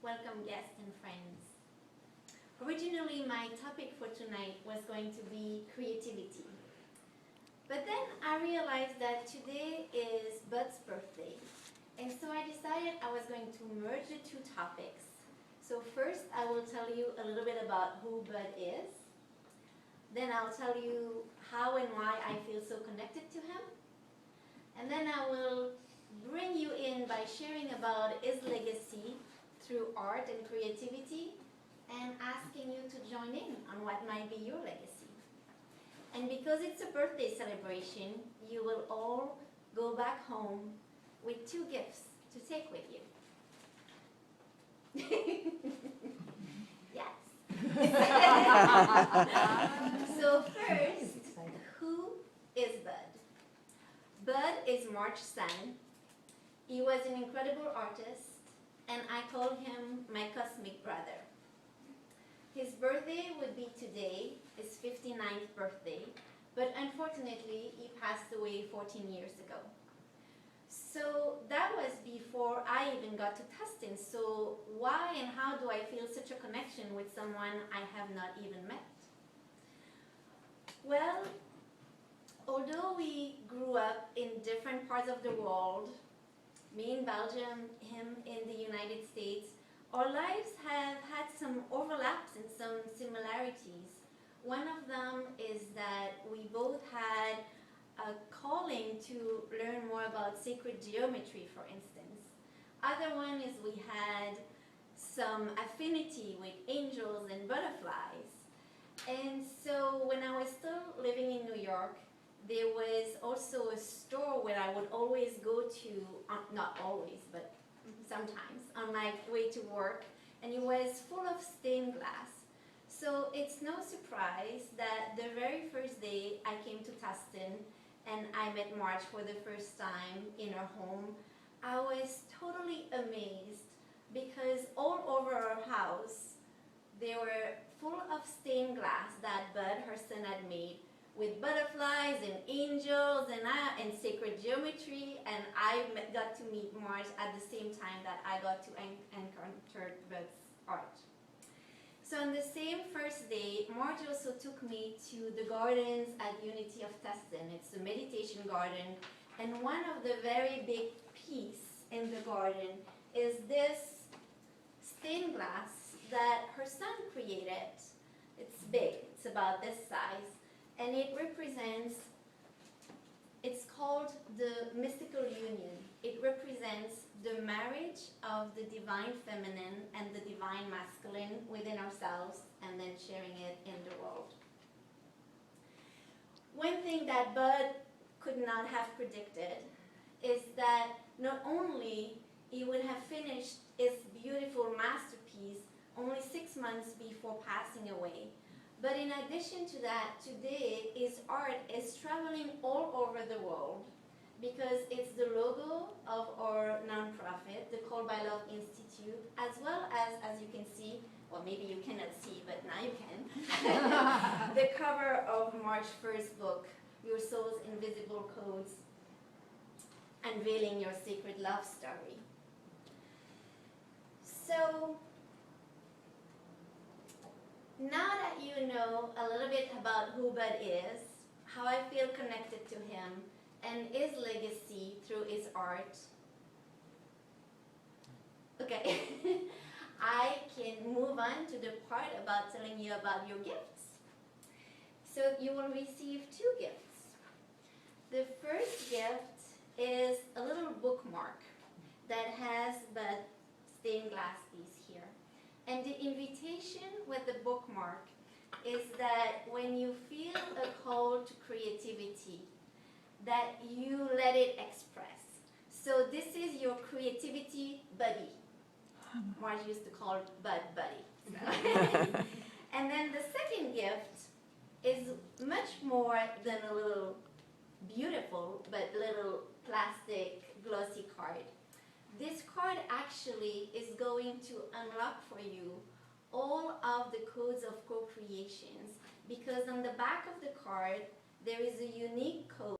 welcome guests and friends. Originally, my topic for tonight was going to be creativity. But then I realized that today is Bud's birthday, and so I decided I was going to merge the two topics. So first, I will tell you a little bit about who Bud is. Then I'll tell you how and why I feel so connected to him. And then I will bring you in by sharing about his legacy through art and creativity and asking you to join in on what might be your legacy. And because it's a birthday celebration, you will all go back home with two gifts to take with you. Yes. So first, who is Bud? Bud is March's son. He was an incredible artist, and I call him my cosmic brother. His birthday would be today, his 59th birthday, but unfortunately he passed away 14 years ago. So that was before I even got to Tustin. So why and how do I feel such a connection with someone I have not even met? Well, although we grew up in different parts of the world, me in Belgium, him in the United States, our lives have had some overlaps and some similarities. One of them is that we both had a calling to learn more about sacred geometry, for instance. Other one is we had some affinity with angels and butterflies. And so when I was still living in New York, there was also a store where I would always go to, not always, but sometimes, on my way to work, and it was full of stained glass. So it's no surprise that the very first day I came to Tustin and I met March for the first time in her home, I was totally amazed because all over our house they were full of stained glass that Bud, her son, had made with butterflies and angels and sacred geometry, and I got to meet Marge at the same time that I got to encounter Bud's art. So on the same first day, Marge also took me to the gardens at Unity of Tustin. It's a meditation garden, and one of the very big pieces in the garden is this stained glass that her son created. It's big, it's about this size. And it represents, it's called the mystical union. It represents the marriage of the divine feminine and the divine masculine within ourselves and then sharing it in the world. One thing that Bud could not have predicted is that not only he would have finished his beautiful masterpiece only 6 months before passing away, but in addition to that, today his art is traveling all over the world because it's the logo of our nonprofit, the Call by Love Institute, as well as you can see, well maybe you cannot see, but now you can, the cover of March's first book, Your Soul's Invisible Codes, Unveiling Your Sacred Love Story. So, now that you know a little bit about who Bud is, how I feel connected to him, and his legacy through his art, okay, I can move on to the part about telling you about your gifts. So you will receive two gifts. The first gift is a little bookmark that has Bud's stained glass piece here. And the invitation with the bookmark is that when you feel a call to creativity, that you let it express. So this is your creativity buddy. Marge used to call Bud Buddy. So. And then the second gift is much more than a little beautiful but little plastic glossy card. This card actually is going to unlock for you all of the codes of co-creations, because on the back of the card there is a unique code